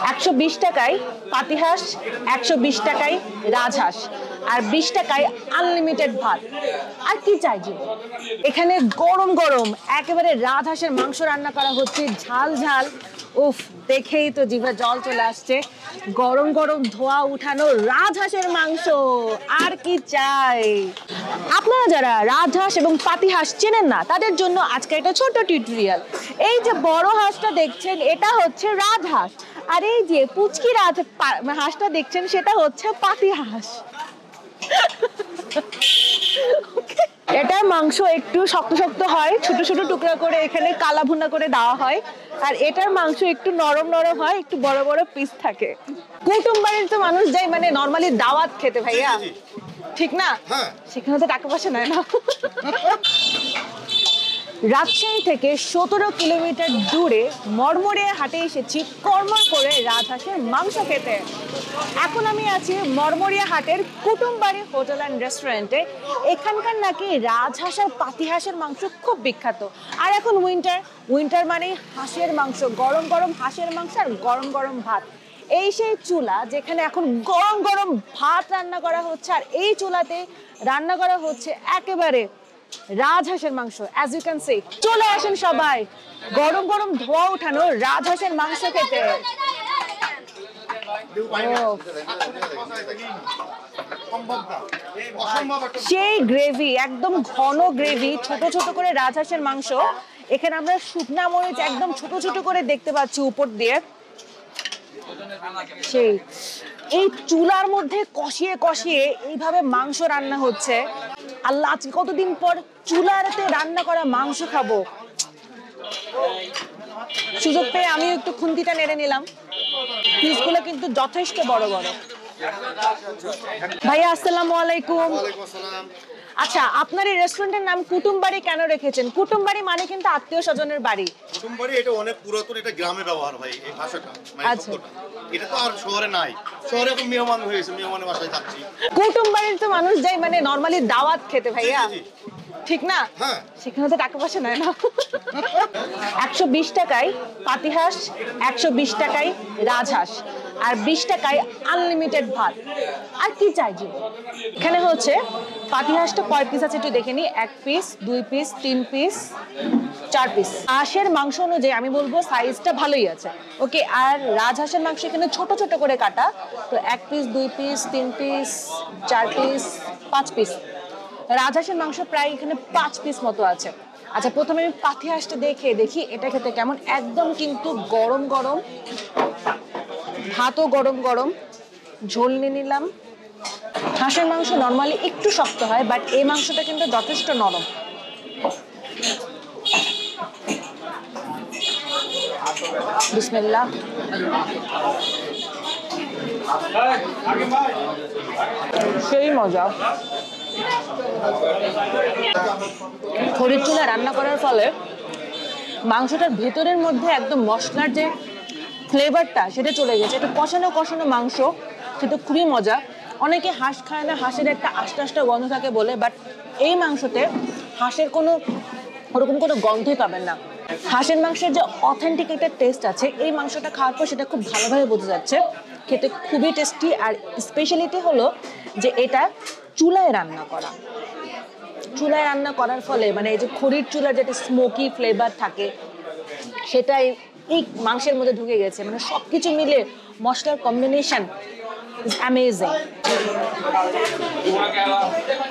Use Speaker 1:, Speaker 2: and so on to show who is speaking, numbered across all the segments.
Speaker 1: 120 টাকায় পাতিহাঁস, 120 টাকায় রাজহাঁস, আর 20 টাকায় আনলিমিটেড ভাত। আর কি চাই জীবন। এখানে গরম গরম একেবারে রাজহাঁসের মাংস রান্না করা হচ্ছে, ঝাল ঝাল। উফ, দেখেই তো জিভে জল চলে আসছে। গরম গরম ধোয়া উঠানো রাজহাঁসের মাংস, আর কি চাই। আপনারা যারা রাজহাঁস এবং পাতিহাঁস চেনেন না তাদের জন্য আজকে একটা ছোট টিউটোরিয়াল। এই যে বড় হাঁসটা দেখছেন এটা হচ্ছে রাজহাঁস, আর এই যে পুচকি হাঁসটা দেখছেন সেটা হচ্ছে পাতিহাঁস। এটার মাংস একটু শক্ত শক্ত হয়, ছোট ছোট টুকরা করে এখানে কালা ভুনা করে দেওয়া হয়। আর এটার মাংস একটু নরম নরম হয়, একটু বড় বড় পিস থাকে। কুটুম বাড়ির তো মানুষ যায় মানে নরমালি দাওয়াত খেতে, ভাইয়া ঠিক না? সেখানে তো টাকা পয়সা নেয় না। রাজশাহী থেকে 17 কিলোমিটার দূরে মরমরিয়া হাটে এসেছি কর্মর করে রাজহাঁসের মাংস খেতে। এখন আমি আছি মরমরিয়া হাটের কুটুমবাড়ি হোটেল অ্যান্ড রেস্টুরেন্টে। এখানকার নাকি রাজহাঁস আর পাতিহাঁসের মাংস খুব বিখ্যাত। আর এখন উইন্টার মানে হাঁসের মাংস, গরম গরম হাঁসের মাংস আর গরম গরম ভাত। এই সেই চুলা যেখানে এখন গরম গরম ভাত রান্না করা হচ্ছে, আর এই চুলাতে রান্না করা হচ্ছে একেবারে রাজহাঁসের মাংস। অ্যাজ ইউ ক্যান সি, চলে আসেন সবাই গরম গরম ধোয়া উঠানো রাজহাঁসের মাংস খেতে। সেই গ্রেভি, একদম ঘন গ্রেভি, ছোট ছোট করে রাজহাঁসের মাংস। এখানে আমরা শুকনা মরিচ একদম ছোট ছোট করে দেখতে পাচ্ছি উপর দিয়ে। সেই এই চুলার মধ্যে কষিয়ে কষিয়ে এইভাবে মাংস রান্না হচ্ছে। আল্লাহ, আজকে কতদিন পর চুলাতে রান্না করা মাংস খাবো। সুযোগ পেয়ে আমিও একটু খুন্তিটা নেড়ে নিলাম। পিসগুলো কিন্তু যথেষ্ট বড় বড়। ভাইয়া আসসালামু আলাইকুম। আচ্ছা, আপনার এই রেস্টুরেন্টের নাম কুটুমবাড়ি কেন রেখেছেন? কুটুমবাড়ি মানে কিন্তু আত্মীয় স্বজনের বাড়ি।
Speaker 2: কুটুমবাড়ি এটা অনেক পুরাতন, এটা গ্রামে ব্যবহার হয় এই ভাষাটা, মানে শব্দটা। এটা তো আর শহরে নাই। শহরে এখন মেহমান হয়েছে, মেহমানের বাসায় যাচ্ছি।
Speaker 1: কুটুমবাড়ির তো মানুষ যায় মানে নরমালি দাওয়াত খেতে, ভাইয়া ঠিক না? সেখানে তো টাকা পয়সা নেয় না। 120 টাকায় পাতিহাঁস, 120 টাকায় রাজহাঁস, আর 20 টাকায় আনলিমিটেড ভাত। আর কি চাই জীবন। এখানে হচ্ছে পাতিহাঁসটা কয় পিস আছে একটু দেখে নি। 1 পিস, 2 পিস, 3 পিস, 4 পিস। হাঁসের মাংস অনুযায়ী আমি বলবো সাইজটা ভালোই আছে, ওকে। আর রাজহাঁসের মাংস এখানে ছোট ছোট করে কাটা, তো 1 piece, 2 piece, 3 piece, 4 piece, 5 piece. রাজহাঁসের মাংস প্রায় এখানে 5 পিস মতো আছে। আচ্ছা, প্রথমে আমি পাতিহাঁসটা দেখি এটা খেতে কেমন। একদম কিন্তু গরম গরম, ভাতও গরম গরম, ঝোল নিয়ে নিলাম। হাঁসের মাংস নর্মালি একটু শক্ত হয়, বাট এই মাংসটা কিন্তু যথেষ্ট নরম। বিসমিল্লাহ। সেই মজা। খড়ির চুলা রান্না করার ফলে মাংসটার ভেতরের মধ্যে একদম মশলার যে ফ্লেভারটা সেটা চলে গেছে। একটু কষানো কষানো মাংস, সেটা খুবই মজা। অনেকে হাঁস খায় না, হাঁসের একটা আস্টা আস্টা গন্ধ থাকে বলে, বাট এই মাংসতে হাঁসের ওরকম কোনো গন্ধই পাবেন না। হাঁসের মাংসের যে অথেন্টিক একটা টেস্ট আছে এই মাংসটা খাওয়ার পর সেটা খুব ভালোভাবে বোঝা যাচ্ছে। খেতে খুবই টেস্টি। আর স্পেশালিটি হলো যে এটা চুলায় রান্না করা। চুলায় রান্না করার ফলে মানে এই যে খড়ির চুলার যেটা স্মোকি ফ্লেভার থাকে সেটাই এই মাংসের মধ্যে ঢুকে গেছে। মানে সবকিছু মিলে মশলার কম্বিনেশন ইজ অ্যামেজিং।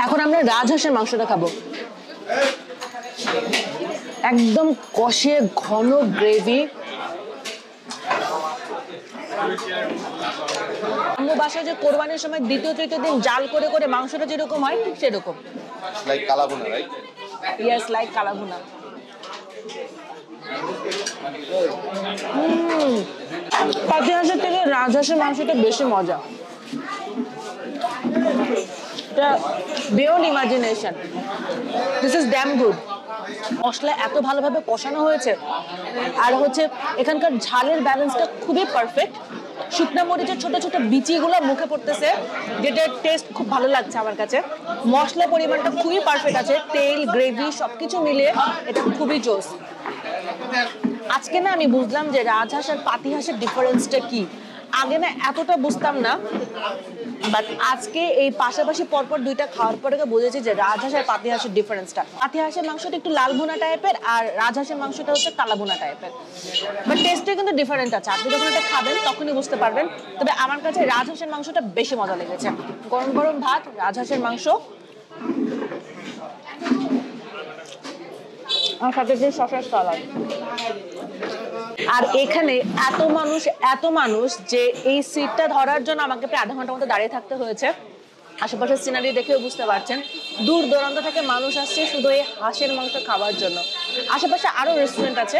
Speaker 1: এখন আমরা রাজহাঁসের মাংসটা খাবো। একদম কষিয়ে ঘন গ্রেভি। আমার বাসায় যে কোরবানির সময় দ্বিতীয় তৃতীয় দিন জাল করে করে মাংসটা যেরকম হয় ঠিক সেরকম।
Speaker 2: Like kala bhuna, right?
Speaker 1: Yes, like kala bhuna. পাতিহাঁসের থেকে রাজহাঁসের মাংসটা বেশি মজা। এটা beyond imagination. This is damn good. মশলা এত ভালোভাবে কষানো হয়েছে, আর হচ্ছে এখানকার ঝালের ব্যালেন্সটা খুবই পারফেক্ট। শুকনা মরিচের ছোট ছোট বিচিগুলো মুখে পড়তেছে, যেটা টেস্ট খুব ভালো লাগছে আমার কাছে। মশলা পরিমাণটা খুবই পারফেক্ট আছে, তেল গ্রেভি সবকিছু মিলিয়ে এটা খুবই জোস। আজকে না আমি বুঝলাম যে রাজহাঁস আর পাতিহাঁসের ডিফারেন্সটা কি। আগে না এতটা বুঝতাম না, বাট আজকে এই পাশাপাশি পরপর দুইটা খাওয়ার পরে বুঝেছি যে রাজহাঁস আর পাতিহাঁসের ডিফারেন্সটা। পাতিহাঁসের মাংসটা একটু লাল ভুনা টাইপের আর রাজহাঁসের মাংসটা হচ্ছে কালা ভুনা টাইপের, বাট টেস্টে কিন্তু ডিফারেন্ট আছে। আপনি যখন এটা খাবেন তখনই বুঝতে পারবেন। তবে আমার কাছে রাজহাঁসের মাংসটা বেশি মজা লেগেছে। গরম গরম ভাত, রাজহাঁসের মাংস আর সাথে যে শসার সালাদ। আর এখানে এত মানুষ যে এই সিটটা ধরার জন্য আমাকে প্রায় আধা ঘন্টার মতো দাঁড়িয়ে থাকতে হয়েছে। আশেপাশের সিনারি দেখেও বুঝতে পারছেন দূর দূরান্ত থেকে মানুষ আসছে শুধু এই হাঁসের মাংস খাওয়ার জন্য। আশেপাশে আরো রেস্টুরেন্ট আছে,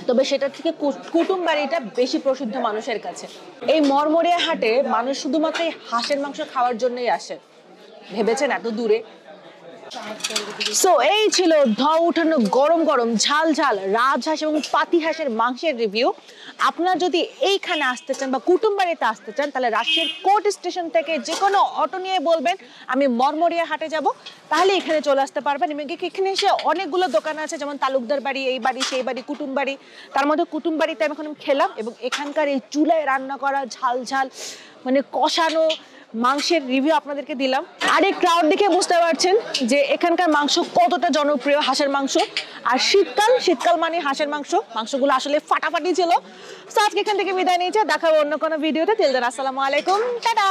Speaker 1: তবে সেটা থেকে কুটুমবাড়িটা বেশি প্রসিদ্ধ মানুষের কাছে। এই মরমরিয়া হাটে মানুষ শুধুমাত্র এই হাঁসের মাংস খাওয়ার জন্যই আসে। ভেবেছেন এত দূরে? সো এই ছিল ঢাউ উঠানো গরম গরম ঝাল ঝাল রাজহাঁস এবং পাতিহাঁসের মাংসের রিভিউ। আপনারা যদি এইখানে আসতে চান বা কুটুমবাড়িতে আসতে চান তাহলে রাজশাহীর কোর্ট স্টেশন থেকে যে কোনো অটো নিয়ে বলবেন আমি মরমরিয়া হাটে যাব, তাহলে এখানে চলে আসতে পারবেন। এবং এখানে এসে অনেকগুলো দোকান আছে, যেমন তালুকদার বাড়ি, এই বাড়ি, সেই বাড়ি, কুটুমবাড়ি। তার মধ্যে কুটুমবাড়িতে আমি এখন খেলাম এবং এখানকার এই চুলায় রান্না করা ঝাল ঝাল মানে কষানো মাংসের রিভিউ আপনাদেরকে দিলাম। আর এই ক্রাউড দেখে বুঝতে পারছেন যে এখানকার মাংস কতটা জনপ্রিয়, হাঁসের মাংস। আর শীতকাল মানে হাঁসের মাংসগুলো আসলে ফাটাফাটি ছিল। তো আজকে এখান থেকে বিদায় নিয়েছে, দেখা হবে অন্য কোনো ভিডিওতে। টিল দেন আসসালামু আলাইকুম, টাটা।